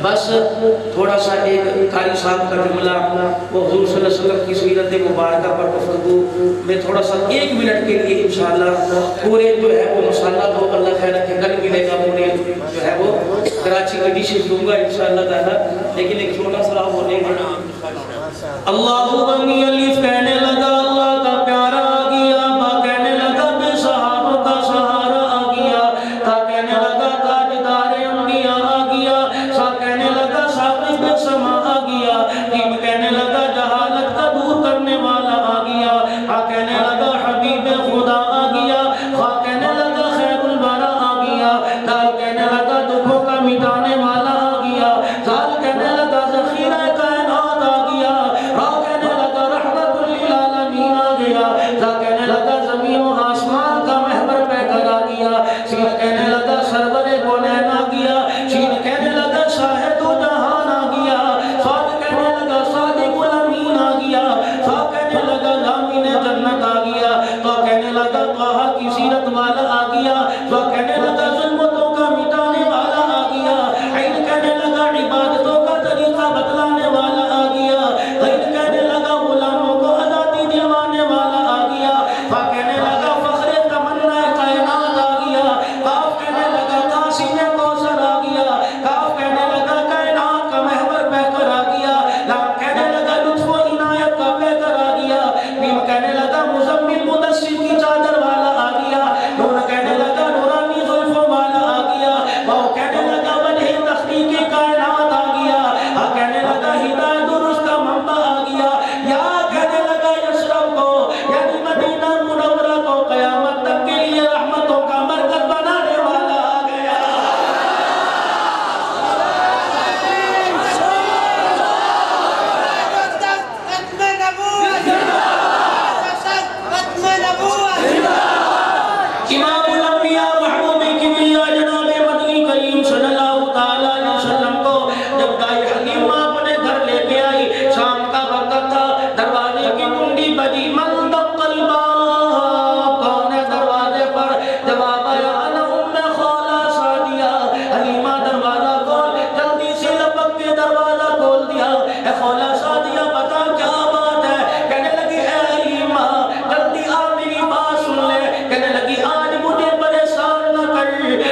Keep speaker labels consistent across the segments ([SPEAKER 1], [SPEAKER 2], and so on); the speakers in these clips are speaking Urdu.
[SPEAKER 1] بس تھوڑا سا ایک قاری صاحب کا جملہ وہ حضور صلی اللہ علیہ وسلم کی سیرت مبارکہ پر گفتگو میں تھوڑا سا 1 منٹ کے لیے انشاءاللہ پورے جو ہے وہ مسالہ تو اللہ خیر رکھے کل ملے گا پورے جو ہے وہ کراچی کی ڈشز دوں گا انشاءاللہ تعالی، لیکن ایک چھوٹا سا بولیں گے اللہ غنی الف کہنے لگا اللہ کا پیارا آ گیا، با کہنے لگا بے صحابوں کا سہارا آ گیا، تا کہنے لگا تاجدار انبیاء آ گیا، سا کہنے لگا ثابت سما آ گیا، جیم کہنے لگا جہالت کا دور کرنے والا آ گیا، ہا کہنے لگا حبیب خدا آ گیا، خا کہنے لگا خیر البرا آ گیا، دال کہنے لگا دکھوں کا مٹانے والا آ گیا، زال کہنے لگا ذخیرہ کائنات آ گیا، را کہنے لگا رحمت للعالمین آ گیا، زا کہنے لگا زمین و آسمان کا محور پہ کر آ گیا، سین کہنے لگا سرور کونین آ گیا، شین کہنے لگا شاہد و جہان آ گیا، صاد کہنے لگا صادق الامین آ گیا، سا کہنے لگا ضامن جنت آ گیا، تو کہنے لگا طه کی سیرت والا آ گیا، تو کہنے لگا ظلمتوں کا مٹانے والا آ گیا، عین کہنے لگا عبادتوں کا طریقہ بتلانے والا آ گیا، غیر کہنے لگا غلاموں کو آزادی دلوانے والا آ گیا، فا کہنے لگا فخر تمنا کائنات آ گیا، قاف کہنے لگا قاسم کوثر آ گیا، کاف کہنے لگا کائنات کا محور پہ کر آ گیا، لام کہنے لگا لطف و عنایت کا پہ کر آ گیا، میم کہنے لگا مزمل مدثر کی چادر والا آ گیا، نون کہنے لگا نورانی زلفوں والا آ گیا، واو کہنے لگا وجہ تخلیق کائنات آ گیا، ہا کہنے لگا ہدایت درست کا منبع آ گیا، یا کہنے لگا یشرب کو یعنی مدینہ منورہ کو قیامت تک کے لیے رحمتوں کا مرکز بنانے والا آ گیا۔ امام الانبیاء محبوب کبریا جناب مدنی کریم صلی اللہ تعالیٰ علیہ وسلم کو جب دائی حلیمہ اپنے گھر لے کے آئی، شام کا وقت تھا، دروازے کی کنڈی بجی، من دق الباب، کون ہے دروازے پر؟ جواب آیا انا ام خولہ سعدیہ، حلیمہ دروازہ کھول، جلدی سے لپک کے دروازہ کھول دیا، اے خولہ سعدیہ بتا کیا بات ہے؟ کہنے لگی اے حلیمہ جلدی آ میری بات سن لے، کہنے لگی آج مجھے پریشان نہ کر،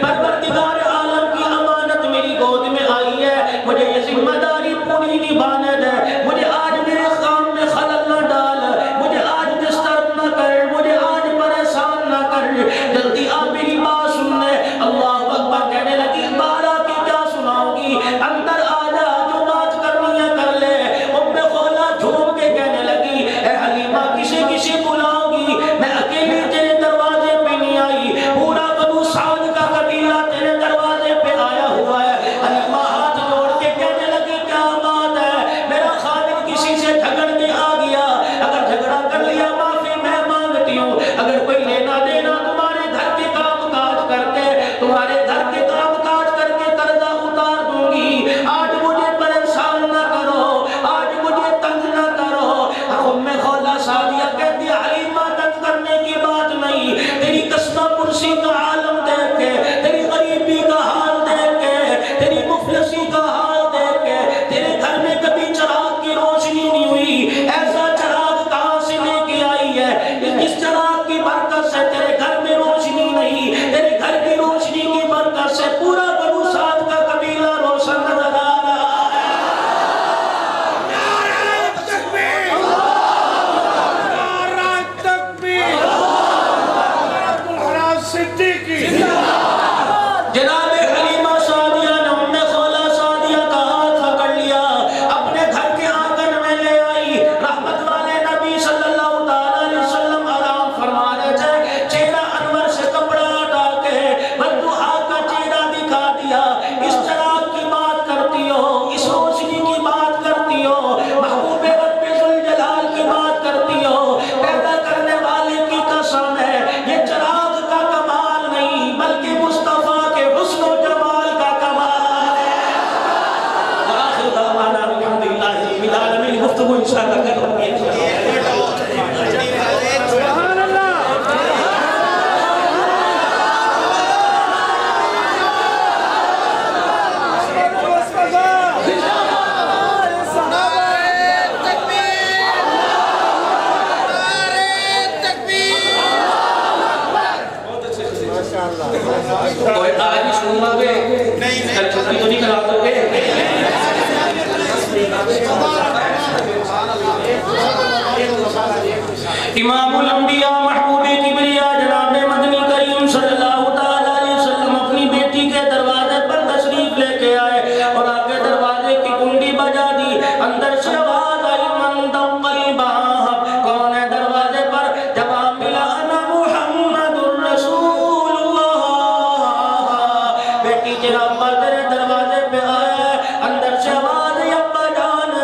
[SPEAKER 1] پروردگار عالم کی امانت میری گود میں آئی ہے، مجھے یہ ذمہ داری پوری نبھانے دے، مجھے آج میرے کام میں خلل نہ ڈال، مجھے آج ڈسٹرب نہ کر، مجھے آج پریشان نہ کر، جلدی آ میری بات سن لے۔ اللہ اکبر کہنے لگی بارہ کی کیا سناؤں گی، اندر آ جا جو بات کرنی ہے کر لے۔ ام خولہ جھوم کے کہنے لگی اے حلیمہ کسی کسی بلاؤ گی، میں اکیلی تیرے دروازے پہ نہیں آئی، پورا بنو سعد کا قبیلہ تیرے دروازے پہ آیا ہوا ہے۔ حلیمہ ہاتھ جوڑ کے کہنے لگی کیا بات ہے؟ میرا خادم کسی سے جھگڑ کے آ گیا، اگر جھگڑا کر لیا معافی میں مانگتی ہوں، اگر کوئی لینا دینا تمہارے گھر کے کام کاج کر کے، تمہارے گھر کے کام کاج کر کے قرضہ اتار دوں گی، آج مجھے پریشان نہ کرو، آج مجھے تنگ نہ کرو۔ ام خولہ سعدیہ کہتی حلیمہ تنگ کرنے کی بات نہیں، تیری کسبہ پرسی کا عالم دیکھ کے، تیری غریبی کا حال دیکھ کے، تیری مفلسی کا حال دیکھ کے، تیرے گھر میں کبھی چراغ کی روشنی نہیں ہوئی، ایسا چراغ کہاں سے لے کے آئی ہے؟ اس چراغ کی برکت سے تیرے گھر میں روشنی نہیں، تیرے گھر کی روشنی کی برکت سے پورا بنو سعد کا قبیلہ روشن نظر آ رہا ہے۔ جناب حلیمہ سعدیہ نے ام خولہ سعدیہ کا ہاتھ پکڑ لیا، اپنے گھر کے آنگن میں لے آئی، رحمت والے نبی صلی اللہ تعالیٰ علیہ وسلم آرام فرما رہے تھے، چہرہ انور سے کپڑا ہٹا کے والضحیٰ کا چہرہ دکھا دیا، اس چراغ کی بات کرتی ہو، اس روشنی کی بات کرتی ہو، محبوب رب ذوالجلال کی بات کرتی ہو، پیدا کرنے والے کی قسم ہے یہ چراغ کا کمال نہیں بلکہ مصطفیٰ کے حسن و جمال کا کمال ہے۔ وآخر دعوانا الحمدللہ رب العالمین۔ گفتگو انشاءاللہ کروں گے۔
[SPEAKER 2] سبحان اللہ۔
[SPEAKER 1] امام الانبیاء محبوب کبریا جناب مدنی کریم صلی اللہ تعالی علیہ وسلم اپنی بیٹی کے دروازے پر تشریف لے کے آئے اور آگے دروازے کی کنڈی بجا دی. اندر سے آواز آئی من دق الباب, کون ہے دروازے پر؟ جواب ملا انا محمد الرسول اللہ. بیٹی جناب تیرے دروازے پہ آیا. اندر سے آواز آئی ابا جان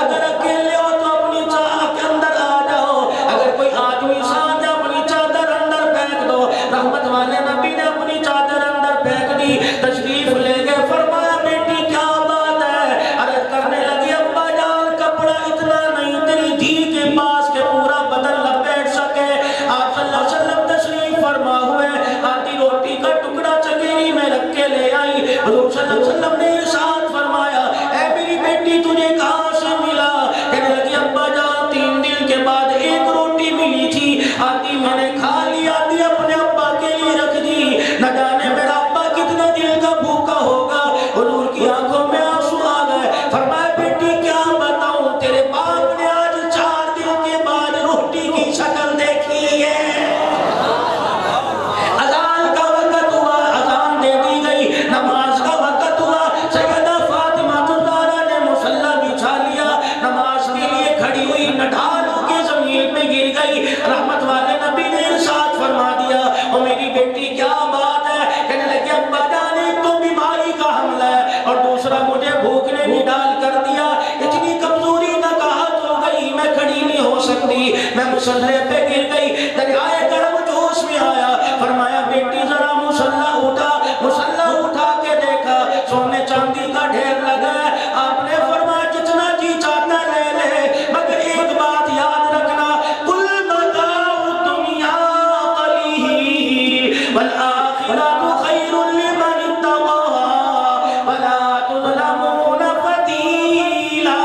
[SPEAKER 1] اگر اکیلے ہو تو اپنی چاہ کے اندر آ جاؤ, اگر کوئی آدمی ساتھ ہے اپنی چادر اندر پھینک دو. رحمت والے نبی نے اپنی چادر اندر پھینک دی, تشریف لے گئے. فرمایا بیٹی کیا بات ہے؟ عرض کرنے لگی ابا جان کپڑا اتنا نہیں تیری دھی کے پاس کے پورا بدن لپیٹ سکے. آپ صلی اللہ علیہ وسلم تشریف فرما ہوئے, آدھی روٹی کا ٹکڑا چکیری میں رکھ کے لے آئی. حضور صلی اللہ علیہ وسلم نے ارشاد فرمایا اے میری بیٹی تجھے کہاں سے ملا؟ کہنے لگی ابا جان 3 دن کے بعد ایک روٹی ملی تھی, آدھی میں نے کھا لی, آدھی اپنے ابا کے لیے رکھ دی. نہ جانے میرا ابا کتنے دل کا بھوکا ہوگا. حضور کی آنکھوں میں آنسو آ گئے. فرمایا بیٹی کیا بتاؤں, تیرے باپ نے آج 4 دن کے بعد روٹی کی شکل دیکھی ہے. اذان کا وقت ہوا, اذان دے دی گئی, نماز کا وقت ہوا. سیدہ فاطمہ الزہرا نے مصلی بچھا لیا, نماز کے لیے کھڑی ہوئی, نہ ڈھال کے زمین پہ گر گئی. رحمت والے نبی نے ارشاد فرما دیا او میری بیٹی کیا بات ہے؟ کہنے لگے ابا جان ایک تو بیماری کا حملہ ہے اور دوسرا مجھے بھوک نے نڈال کر دیا. اتنی کمزوری نقاہت ہو گئی, میں کھڑی نہیں ہو سکتی, میں مصلی پہ گر گئی. دریائے کرم جوش میں آیا. فرمایا بیٹی ذرا مصلی اٹھا. مصلی اٹھا کے دیکھا سونے چاندی کا ڈھیر لگا ہے. آپ نے فرمایا جتنا جی چاہتا لے لے, مگر ایک بات یاد رکھنا کل متاع الدنیا قلیل والآخرۃ خیر لمن اتقى ولا تظلمون فتیلا.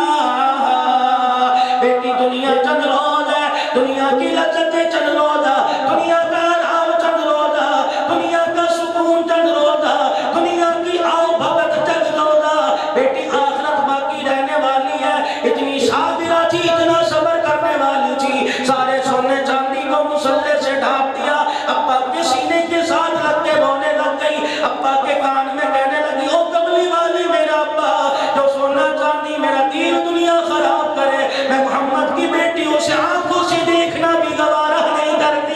[SPEAKER 1] بیٹی دنیا چند روز ہے, دنیا کی لذتیں چند روز ہے, دنیا کا آرام چند روز ہے, دنیا کا سکون چند روز ہے, دنیا کی آؤ بھگت چند روز ہے. بیٹی آخرت باقی رہنے والی ہے. اتنی صابرہ تھی, اتنا صبر کرنے والی تھی, سارے سونے چاندی کو مصلی سے ڈھانپ دیا. ابا کے سینے کے ساتھ لگ کے رونے لگ گئی. ابا کے کان میں کہنے لگی او کملی والی میرا ابا, جو سونا چاندی میرا دین دنیا خراب کرے, میں محمد کی بیٹی اسے آنکھوں سے دیکھنا بھی گوارا نہیں کرتی.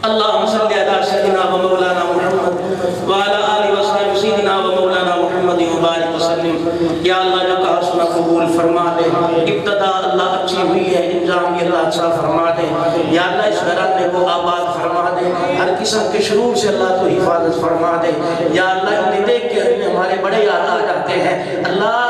[SPEAKER 1] اللہم صلی علی سیدنا و مولانا محمد وعلی آلہ وصحبہ سیدنا و مولانا محمد مبارک وسلم. یا اللہ جو کہا سنا قبول فرما دے. ابتدا اللہ اچھی ہوئی ہے, انجام یہ اللہ اچھا فرما دے. یا اللہ اس گھرانے کو آباد فرما دے, ہر قسم کے شرور سے اللہ تو حفاظت فرما دے. یا اللہ انہیں دیکھ کے ہمارے بڑے یاد آ جاتے ہیں. اللہ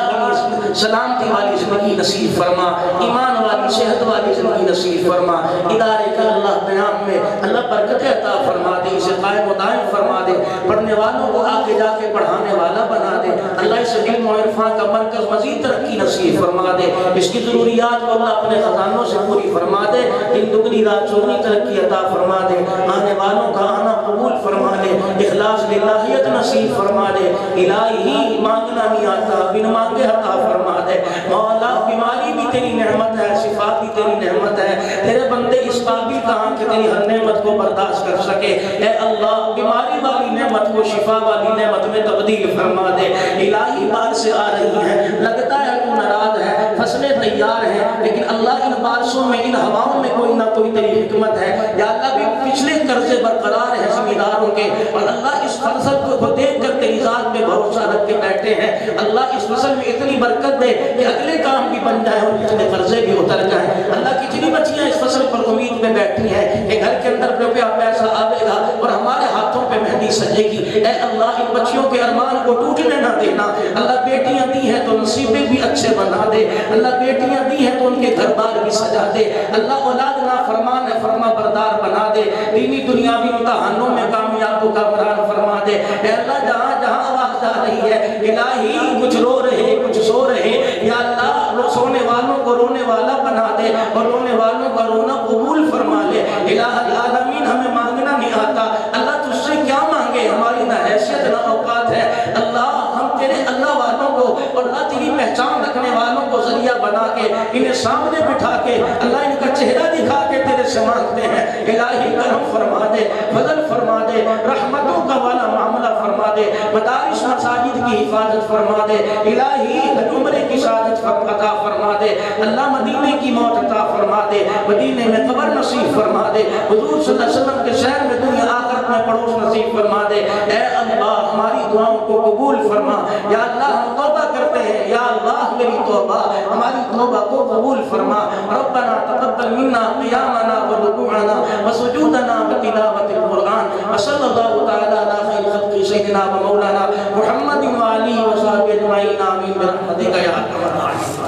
[SPEAKER 1] سلامتی والی زندگی نصیب فرما, ایمان والی صحت والی زندگی نصیب فرما. ادارے کا اللہ قیام میں اللہ برکت عطا فرما دے, اسے قائم و دائم فرما دے, پڑھنے والوں کو آگے جا کے پڑھانے والا بنا دے. اللہ اس علم و عرفان کا مرکز مزید ترقی نصیب فرما دے. اس کی ضروریات کو اللہ اپنے خزانوں سے پوری فرما دے. دن دگنی رات چوگنی ترقی عطا فرما دے. آنے والوں کا آنا قبول فرما دے, اخلاص للہیت نصیب فرما دے. الہی مانگنا نہیں آتا, بن مانگے عطا فرما دے. مولا بیماری بھی تیری نعمت ہے, شفا بھی تیری نعمت ہے. تیرے بندے اس قابل کہاں کہ تیری ہر نعمت کو برداشت کر سکے. اے اللہ بیماری والی نعمت کو شفا والی نعمت میں تبدیل فرما دے. الہی بار سے آ رہی ہیں, لگتا ہے تو ناراض ہے, فصلیں تیار ہیں, لیکن اللہ ان بارشوں میں ان ہواؤں میں کوئی نہ کوئی تیری حکمت ہے. یا اللہ بھی پچھلے قرضے برقرار ہیں زمینداروں کے, اور اللہ اس فصل کو دیکھ کر تیری ذات پہ بھروسہ رکھ کے بیٹھے ہیں. اللہ اس فصل میں اتنی برکت دے کہ اگلے کام بھی بن جائے اور پچھلے قرضے بھی اتر جائیں. اللہ کتنی بچیاں اس فصل پر امید میں بیٹھی ہیں کہ گھر کے اندر روپیہ پیسہ آئے گا اور ہمارے ہاتھوں پہ مہندی سجے گی. اے اللہ ان بچیوں کے ارمان کو ٹوٹنے نہ دینا. اللہ بیٹیاں دی ہیں تو نصیبیں بھی اچھے بنا دے. اللہ بیٹیاں دی ہیں تو ان کے گھر بار بھی سجا دے. اللہ اولاد نافرمان ہے فرما بردار بنا دے. دینی دنیاوی امتحانوں میں کامیاب و کامران فرما دے. اے اللہ جہاں جہاں آواز آ رہی ہے الہی کچھ رو رہے کچھ سو رہے, یا اللہ سونے والوں کو رونے والا بنا دے اور رونے والوں کا رونا قبول فرما لے. الہ العالمین ہمیں مانگنا نہیں آتا, اللہ تجھ سے کیا مانگے, ہماری نہ حیثیت نہ اوقات ہے. اللہ ہم تیرے اللہ والوں کو اللہ تیری پہچان رکھنے والوں کو ذریعہ بنا کے انہیں سامنے بٹھا کے اللہ ان کا چہرہ دکھا کے تیرے سے مانگتے ہیں الہی کرم فرما دے فضل فرما دے رحمتوں کا والا معاملہ فرما دے مدارس مساجد کی حفاظت فرما دے الہی عمرے کی سعادت عطا فرما دے اللہ مدینے کی موت عطا فرما دے مدینے میں قبر نصیب فرما دے حضور صلی اللہ علیہ وسلم کے شہر میں دنیا آخرت میں پڑوس نصیب فرما دے اے اللہ ہماری دعاؤں کو قبول فرما یا اللہ ہم توبہ کرتے ہیں یا اللہ میری توبہ ہماری توبہ کو قبول فرما ربنا تقبل منا قیامنا ورکوعنا وسجودنا وتلاوت القرآن وصلی اللہ تعالی علی خیر خلق سیدنا و مولانا محمد و آلہ و صحبہ اجمعین آمین برحمتک یا ارحم الراحمین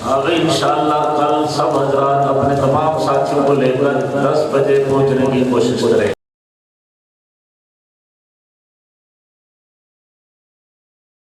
[SPEAKER 2] آگے انشاءاللہ کل سب حضرات اپنے تمام ساتھیوں کو لے کر 10 بجے پہنچنے کی کوشش کریں